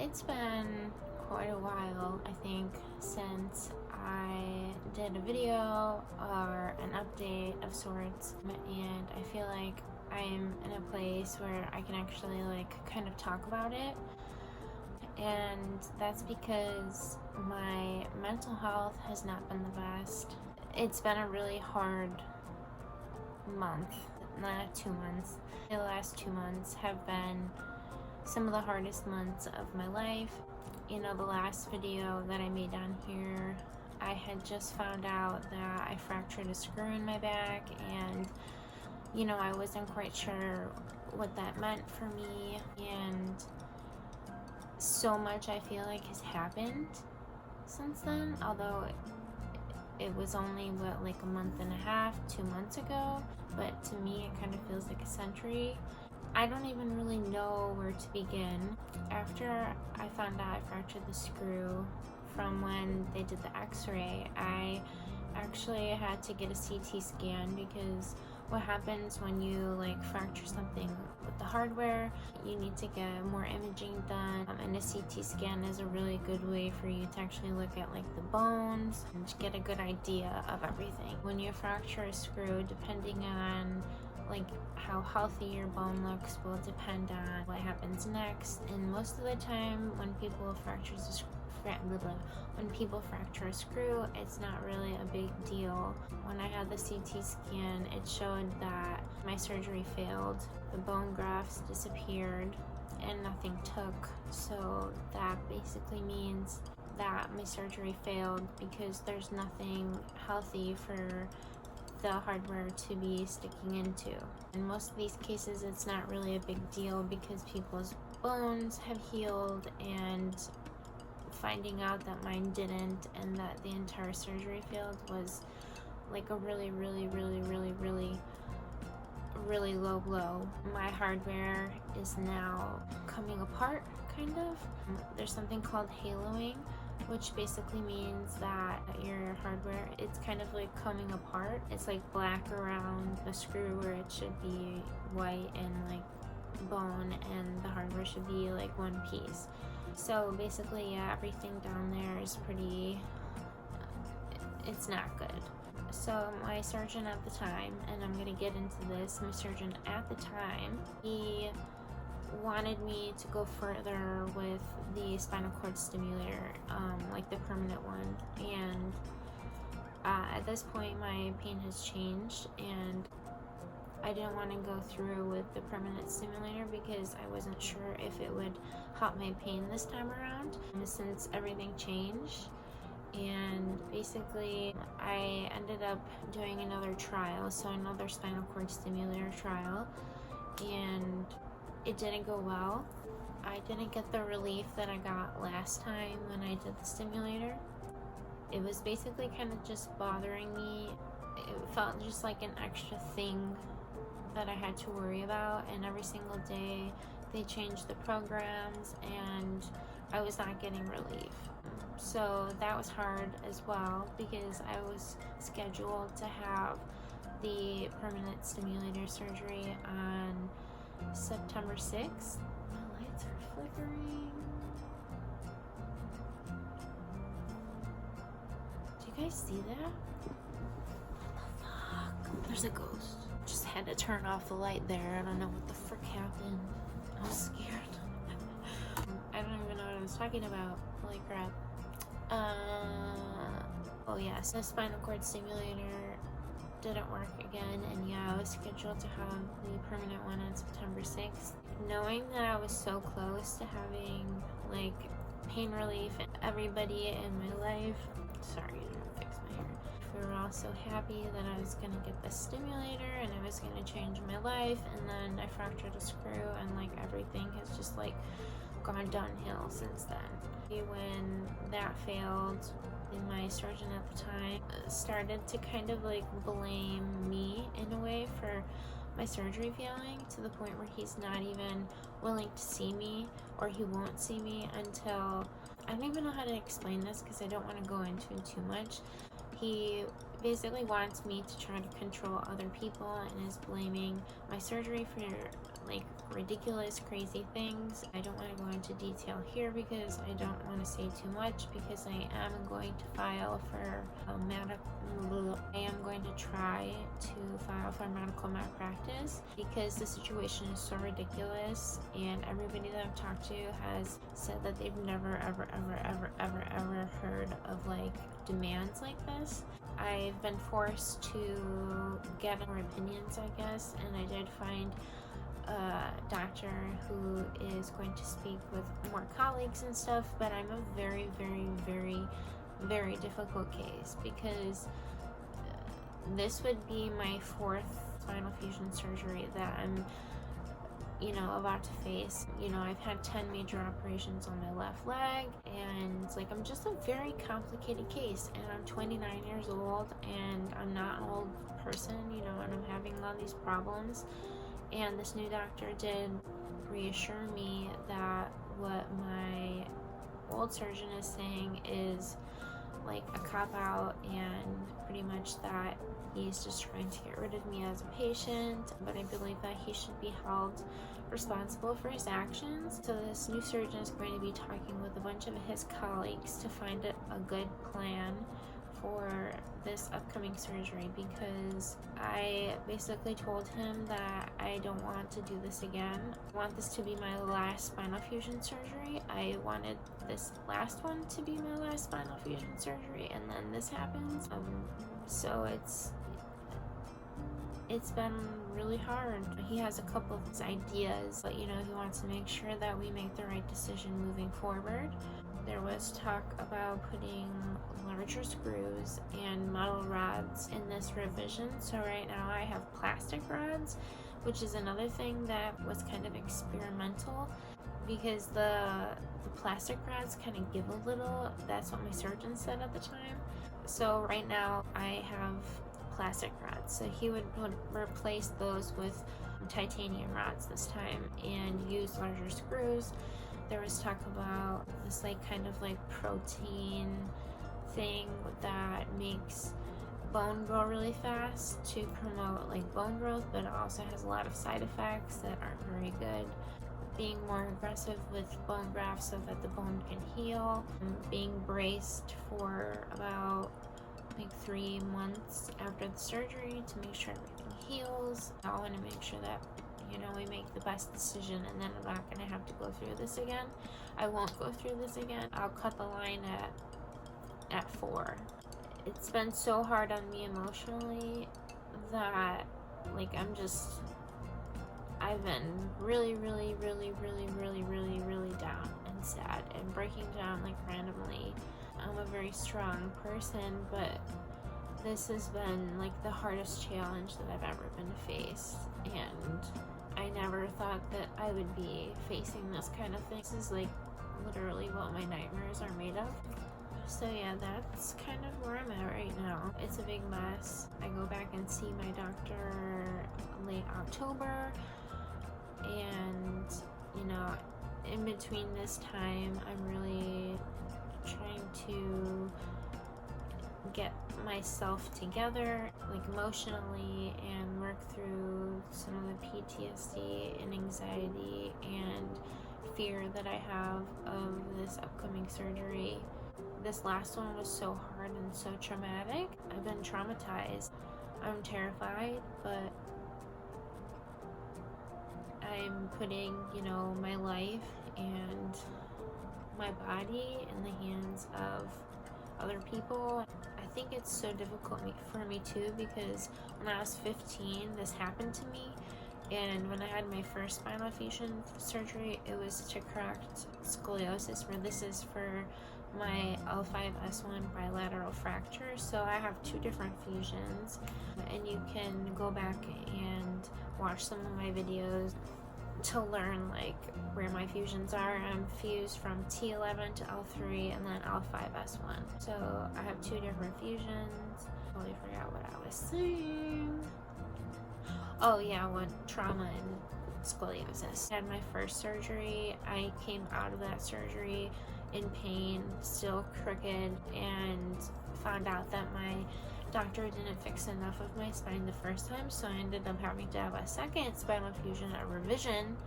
It's been quite a while, I think, since I did a video or an update of sorts, and I feel like I'm in a place where I can actually kind of talk about it. And that's because my mental health has not been the best. It's been a really hard month, not 2 months. The last 2 months have been some of the hardest months of my life. You know, the last video that I made on here, I had just found out that I fractured a screw in my back, and you know, I wasn't quite sure what that meant for me, and so much I feel like has happened since then, although it was only like a month and a half, 2 months ago, but to me it kind of feels like a century. I don't even really know where to begin. After I found out I fractured the screw, from when they did the x-ray, I actually had to get a CT scan, because what happens when you fracture something with the hardware, you need to get more imaging done, and a CT scan is a really good way for you to actually look at the bones and get a good idea of everything. When you fracture a screw, depending on how healthy your bone looks will depend on what happens next. And most of the time when people fracture a screw, it's not really a big deal. When I had the CT scan, it showed that my surgery failed. The bone grafts disappeared and nothing took. So that basically means that my surgery failed, because there's nothing healthy for the hardware to be sticking into. In most of these cases, it's not really a big deal because people's bones have healed, and finding out that mine didn't and that the entire surgery failed was a really low blow. My hardware is now coming apart, kind of. There's something called haloing, which basically means that your hardware, it's kind of coming apart. It's black around the screw where it should be white and bone, and the hardware should be one piece. So basically, yeah, everything down there is pretty, it's not good. So my surgeon at the time, and I'm gonna get into this, my surgeon at the time, he wanted me to go further with the spinal cord stimulator, the permanent one, and at this point my pain has changed, and I didn't want to go through with the permanent stimulator because I wasn't sure if it would help my pain this time around, since everything changed. And basically I ended up doing another trial, so another spinal cord stimulator trial, and it didn't go well. I didn't get the relief that I got last time when I did the stimulator. It was basically kind of just bothering me. It felt just like an extra thing that I had to worry about, and every single day they changed the programs and I was not getting relief. So that was hard as well, because I was scheduled to have the permanent stimulator surgery on September 6th. My lights are flickering. Do you guys see that? What the fuck? There's a ghost. Just had to turn off the light there. I don't know what the frick happened. I was scared. I don't even know what I was talking about. Holy crap. Oh yeah, so the spinal cord stimulator didn't work again, and yeah, I was scheduled to have the permanent one on September 6th. Knowing that I was so close to having pain relief, and everybody in my life, sorry, I didn't fix my hair, we were all so happy that I was gonna get the stimulator and I was gonna change my life, and then I fractured a screw, and everything has just gone downhill since then. When that failed, my surgeon at the time started to kind of blame me in a way for my surgery failing, to the point where he's not even willing to see me, or he won't see me until, I don't even know how to explain this because I don't want to go into it too much. He basically wants me to try to control other people and is blaming my surgery for like ridiculous, crazy things. I don't want to go into detail here because I don't want to say too much, because I am going to file for medical malpractice, because the situation is so ridiculous, and everybody that I've talked to has said that they've never ever heard of like demands like this. I've been forced to get more opinions, I guess, and I did find a doctor who is going to speak with more colleagues and stuff, but I'm a very difficult case, because this would be my 4th spinal fusion surgery that I'm about to face. I've had 10 major operations on my left leg, and like I'm just a very complicated case, and I'm 29 years old, and I'm not an old person, and I'm having all these problems. And this new doctor did reassure me that what my old surgeon is saying is like a cop-out, and pretty much that he's just trying to get rid of me as a patient, but I believe that he should be held responsible for his actions. So this new surgeon is going to be talking with a bunch of his colleagues to find a good plan for this upcoming surgery, because I basically told him that I don't want to do this again. I want this to be my last spinal fusion surgery. I wanted this last one to be my last spinal fusion surgery, and then this happens. So it's been really hard. He has a couple of ideas, but he wants to make sure that we make the right decision moving forward. There was talk about putting larger screws and metal rods in this revision. So right now I have plastic rods, which is another thing that was kind of experimental, because the plastic rods kind of give a little. That's what my surgeon said at the time. So right now I have plastic rods. So he would replace those with titanium rods this time and use larger screws. There was talk about this kind of protein thing that makes bone grow really fast to promote bone growth, but it also has a lot of side effects that aren't very good. Being more aggressive with bone grafts so that the bone can heal. Being braced for about 3 months after the surgery to make sure everything heals. I want to make sure that we make the best decision, and then I'm not going to have to go through this again. I won't go through this again. I'll cut the line at 4. It's been so hard on me emotionally that I've been really down and sad and breaking down randomly. I'm a very strong person, but this has been the hardest challenge that I've ever been faced, and I never thought that I would be facing this kind of thing. This is literally what my nightmares are made of. So yeah, that's kind of where I'm at right now. It's a big mess. I go back and see my doctor late October, and in between this time I'm really trying to get myself together emotionally and work through some of the PTSD and anxiety and fear that I have of this upcoming surgery. This last one was so hard and so traumatic. I've been traumatized. I'm terrified, but I'm putting, my life and my body in the hands of other people. I think it's so difficult for me too, because when I was 15, this happened to me, and when I had my first spinal fusion surgery, it was to correct scoliosis, where this is for my L5-S1 bilateral fracture. So I have 2 different fusions, and you can go back and watch some of my videos to learn where my fusions are. I'm fused from T11 to L3 and then L5-S1. So I have 2 different fusions. Totally forgot what I was saying. Oh yeah, trauma and scoliosis. I had my first surgery. I came out of that surgery in pain, still crooked, and found out that my doctor didn't fix enough of my spine the first time, so I ended up having to have a second spinal fusion, a revision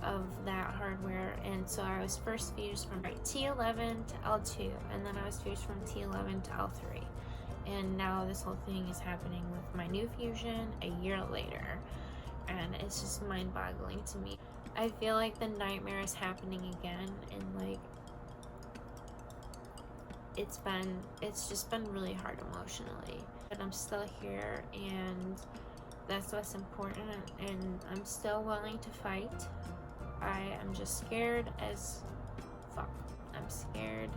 of that hardware. And so I was first fused from T11 to L2, and then I was fused from T11 to L3. And now this whole thing is happening with my new fusion a year later, and it's just mind-boggling to me. I feel like the nightmare is happening again, and like it's just been really hard emotionally, but I'm still here, and that's what's important, and I'm still willing to fight. I am just scared as fuck. I'm scared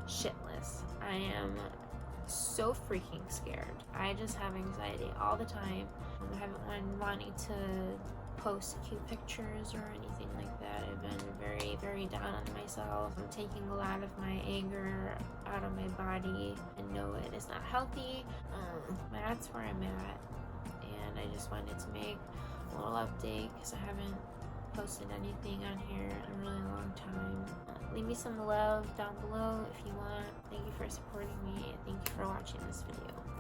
shitless. I am so freaking scared. I just have anxiety all the time. I haven't been wanting to post cute pictures or anything like that. I've been very, very down on myself. I'm taking a lot of my anger out of my body, and know it is not healthy. That's where I'm at, and I just wanted to make a little update because I haven't posted anything on here in a really long time. Leave me some love down below if you want. Thank you for supporting me, and thank you for watching this video.